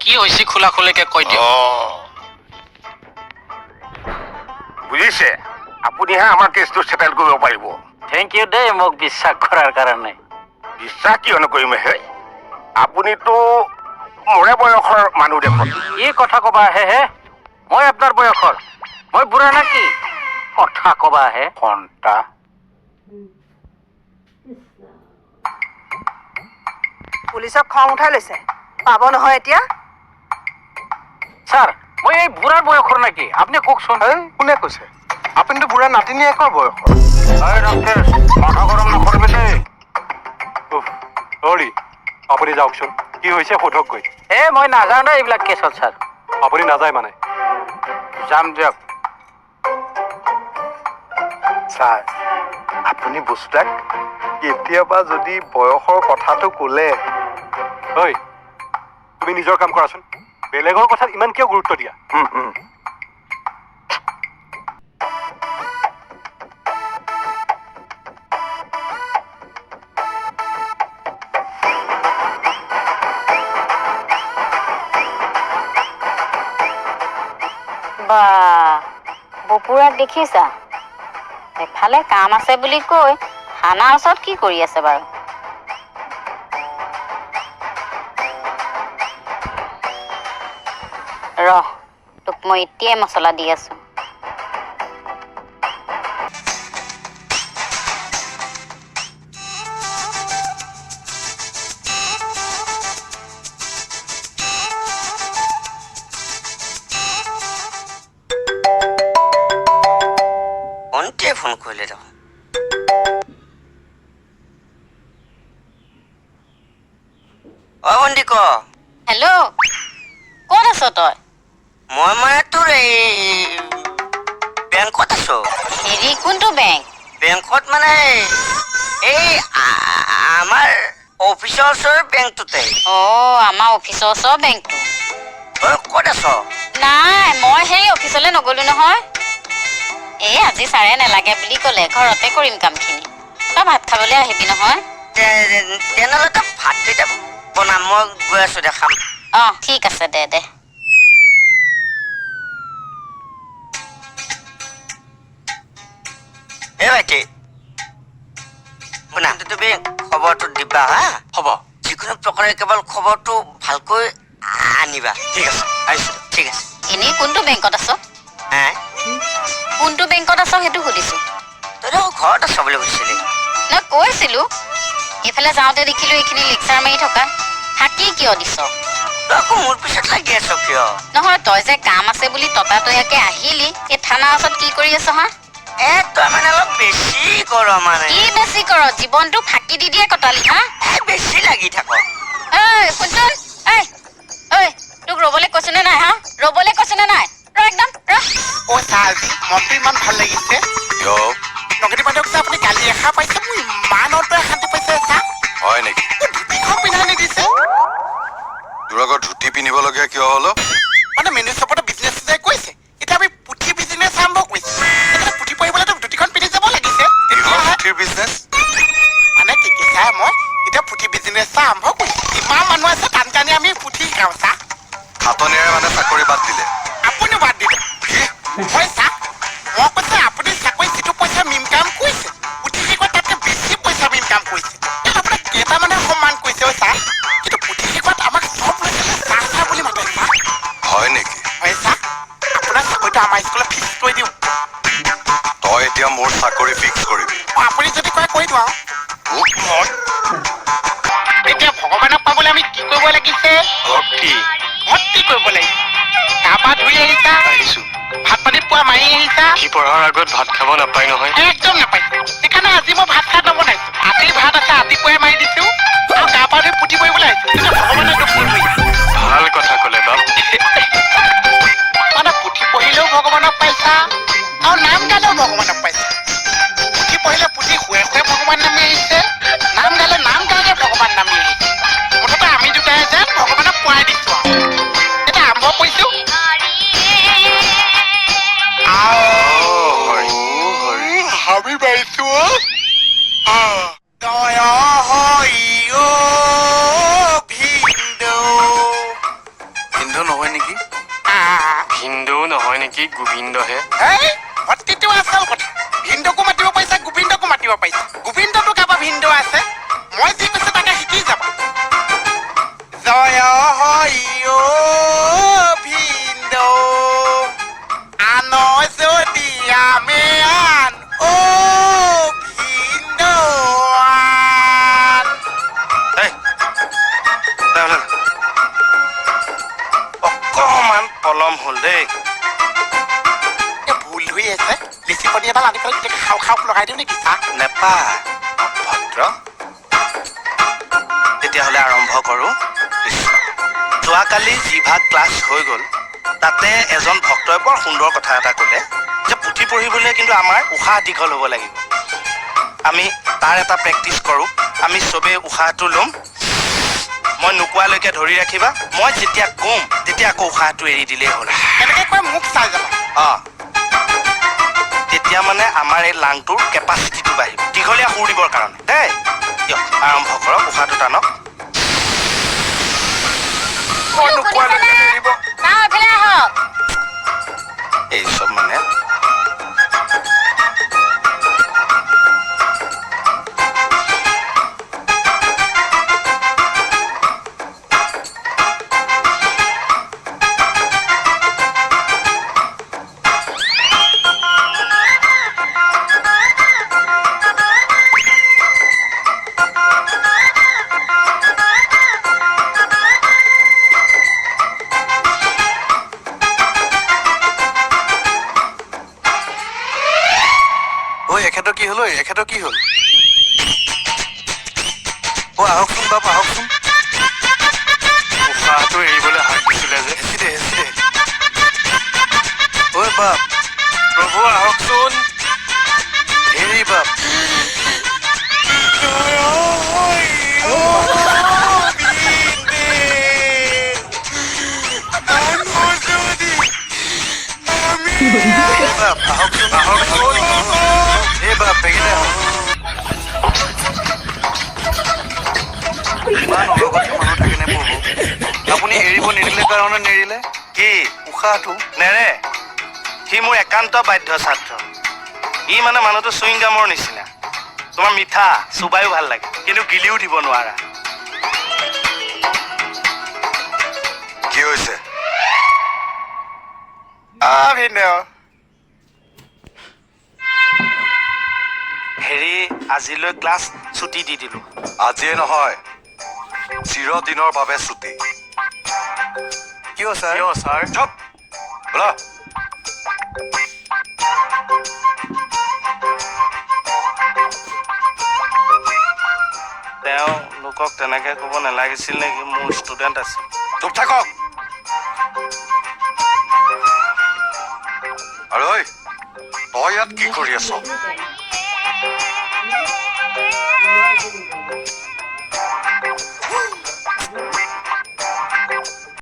কি হৈছে খোলা খোলাকে কৈ দিয়ক বুজিছে আপুনিহে আমাৰ কেছটো সেটেল কৰিব পাৰিব থেংক ইউ দেই মোক বিশ্বাস কৰাৰ কাৰণে বিশ্বাস কিয় নকৰিম হে আপুনিতো মোৰে বয়সৰ মানুহ দেখোন কি কথা কবা হে মই আপোনাৰ বয়সৰ মই বুঢ়া নাকি কথা কবা হে ঘণ্টা পুলিচক খং উঠাই লৈছে পাব নহয় এতিয়া স্যার মই এই বুঢ়াৰ বয়সৰ নাকি আপনি কওকচোন কোনে কৈছে আপুনিতো বুঢ়া নাতিনী একৰ বয়সৰ মাথা গৰম নকৰিবি দেই সৰি আপুনি যাওকচোন কি হৈছে সোধক গৈ মই নাজানো এইবিলাক কেছত স্যার আপুনি নাযায় মানে যাম দিয়ক ছাৰ আপুনি বস্তুটাক কেতিয়াবা যদি বয়সৰ কথাটো ক'লে ঐ তুমি নিজৰ কাম কৰাচোন বেলেগৰ কথাত ইমান কিয় গুৰুত্ব দিয়া বা বপুৰাক দেখিছা এফালে কাম আছে বুলি কৈ থানাৰ ওচৰত কি কৰি আছে বাৰু ৰহ তোক মই এতিয়াই মছলা দি আছো ফোন কৰিলে দেখোন অ বন্দি ক হেল্ল' ক'ত আছ তই মই মানে তোৰ এই বেংকত আছো হেৰি কোনটো বেংক বেংকত মানে এই আমাৰ অফিচৰ ওচৰৰ বেংকটোতে আমাৰ অফিচৰ ওচৰৰ বেংকটো তই ক'ত আছ নাই মই সেই অফিচলৈ নগলো নহয় আজি ছাৰে নালাগে বুলি ক'লে ঘৰতে কৰিম কামখিনি তই ভাত খাবলৈ আহিবি নহয় তেনেহ'লে তই ভাতকেইটা বনাম মই গৈ আছো দে খাম ঠিক আছে দে এই ভাইটি শুনা তুমি খবৰটো দিবা হা হ'ব যিকোনো প্ৰকাৰে কেৱল খবৰটো ভালকৈ আনিবা ঠিক আছে আহিছোঁ ঠিক আছে এনেই কোনটো বেংকত আছ হা কোনটো বেংকত আছ সেইটো সুধিছো তই দেখোন ঘৰত আছ বুলি কৈছিলি মই কৈছিলো এইফালে যাওঁতে দেখিলো এইখিনি লেকচাৰ মাৰি থকা থাকি কিয় দিছ তই আকৌ মোৰ পিছত লাগি আছ কিয় নহয় তই যে কাম আছে বুলি ততাতৈয়াকে আহিলি এই থানাৰ ওচৰত কি কৰি আছ হা তই মানে অলপ বেছি কৰ মানে কি বেছি কৰ জীৱনটো ফাঁকি দি দিয়ে কটালি হা বেছি লাগি থাক শুনচোন তোক ৰবলৈ কৈছো নে নাই হা ৰবলৈ কৈছো নে নাই একদম মনটো ইমান ভাল লাগিছে লগতে বাইদেউ আপুনি কালি এষাৰ পাইছে মোৰ ইমান অন্তৰে শান্তি পাইছে হয় নেকি ধুতিখন পিন্ধাই নিদিছে তোৰ আগত ধুতি পিন্ধিবলগীয়া কিয় হলো মানে মেনেজ চপতে বিজনেছ যে কৈছে এতিয়া আমি পুথি বিজনেছ আৰম্ভ কৰিছো সেইকাৰণে পুথি পঢ়িবলৈ ধুতিখন পিন্ধি যাব লাগিছে পুথিৰ বিজনেছ মানে কি চাই মই এতিয়া পুথি বিজনেছ আৰম্ভ কৰিছো ইমান মানুহ আছে টান টানি আমি পুথি শিকাওঁ খাটনিৰে মানে চাকৰি বাদ দিলে আপুনিও বাদ দিলে হয় মই কৈছে আপুনি চাকৰি যিটো পইচা ইনকাম কৰিছে পুথি শিকোৱা তাতকে বেছি পইচা ইনকাম কৰিছে আপোনাক কেইটামানে সন্মান কৰিছে কিন্তু পুথি শিকোৱাত আমাক চব ল'ৰা বুলি মাতে হয় নেকি হয় আপোনাৰ চাকৰিটো আমাৰ স্কুলত ফিক্স কৰি দিওঁ তই এতিয়া মোৰ চাকৰি ফিক্স কৰিবি আপুনি যদি কয় কৰি দিওঁ এতিয়া ভগৱানক পাবলৈ আমি কি কৰিব লাগিছে ভক্তি কৰিব লাগিব গা পা ধুই আহিছো ভাত পানী পোৱা মাৰি আহিছা সি পঢ়াৰ আগত ভাত খাব নাপায় নহয় একদম নাপাইছো সেইকাৰণে আজি মই ভাত চাত নবনাইছো আজি ভাত আছে ৰাতিপুৱাই মাৰি দিছো আৰু গা পা ধুই পুথি কৰিবলৈ আহিছো কিন্তু ভগৱানে দুখ কৰি ভাল কথা ক'লে বাপ মানে পুথি পঢ়িলেও ভগৱানক পাইছা আৰু নাম গালেও ভগৱানক পাইছা পুথি পঢ়িলে পুথি শুৱে শুৱে ভগৱান নামি আহিছে নাম গালে ভগৱান নামি আহিছে মুঠতে আমি দুটাই যেন ভগৱানক পোৱাই দিছো এতিয়া আৰম্ভ কৰিছো ভাবি পাইছো দয়া হয় নেকি গোবিন্দহে হেই ভৰ্তিটো আচল কথা ভিন্দকো মাতিব পাৰিছা গোবিন্দকো মাতিব পাৰিছা গোবিন্দটো কাৰোবাৰ ভিন্দ আছে মই যি কৈছো তাকে শিকি যাবা জয় হয় ভিন্দ আন যদি আমি আন ভিন্দ অকমান পলম হ'ল দেই ভুল হৈ আছে লিচি পানী এডাল আনি পেলাই গোটেই খাও খাও লগাই দিওঁ নেকি চাহ নেপা অভদ্ৰ তেতিয়াহ'লে আৰম্ভ কৰোঁ যোৱাকালি যিভাগ ক্লাছ হৈ গ'ল তাতে এজন ভক্তই বৰ সুন্দৰ কথা এটা ক'লে যে পুথি পঢ়িবলৈ কিন্তু আমাৰ উশাহ দীঘল হ'ব লাগিব আমি তাৰ এটা প্ৰেক্টিচ কৰোঁ আমি চবেই উশাহটো ল'ম মই নোকোৱালৈকে ধৰি ৰাখিবা মই যেতিয়া কম তেতিয়া আকৌ উশাহটো এৰি দিলেই হ'ল কেনেকৈ কৈ মোক চাই যাবা অঁ তেতিয়া মানে আমাৰ এই লাংটোৰ কেপাচিটিটো বাঢ়িব দীঘলীয়া সুৰ দিবৰ কাৰণে দেই দিয়ক আৰম্ভ কৰক উশাহটো টানক মই নোকোৱালৈকে এৰিব এইফালে আহক এই চব মানে এখেতৰ কি হ'ল এখেতৰ কি হ'ল আহকচোন বাপ আহকচোন উশাহটো এৰিবলৈ হাক দিছিলে যে হেঁচি দে বাপ প্ৰভু আহকচোন হেৰি বাপ বাপ আহকচোন এই বাপ বেগিনে ইমান অলগত মানুহ থাকেনে প্ৰভু আপুনি এৰিব নিদিলে কাৰণে নেৰিলে কি উশাহটো নেৰে সি মোৰ একান্ত বাধ্য ছাত্ৰ ই মানে মানুহটো চুইংগামৰ নিচিনা তোমাৰ মিঠা চুবাইও ভাল লাগে কিন্তু গিলিও দিব নোৱাৰা কি হৈছে হেৰি আজিলৈ ক্লাছ ছুটি দি দিলোঁ আজিয়ে নহয় চিৰদিনৰ বাবে ছুটি কিয় ছাৰ কিয় ছাৰ চুপ বোলা তেওঁ লোকক তেনেকৈ ক'ব নালাগিছিল নেকি মোৰ ষ্টুডেণ্ট আছিল চুপ থাকক আৰু ঐ তই ইয়াত কি কৰি আছ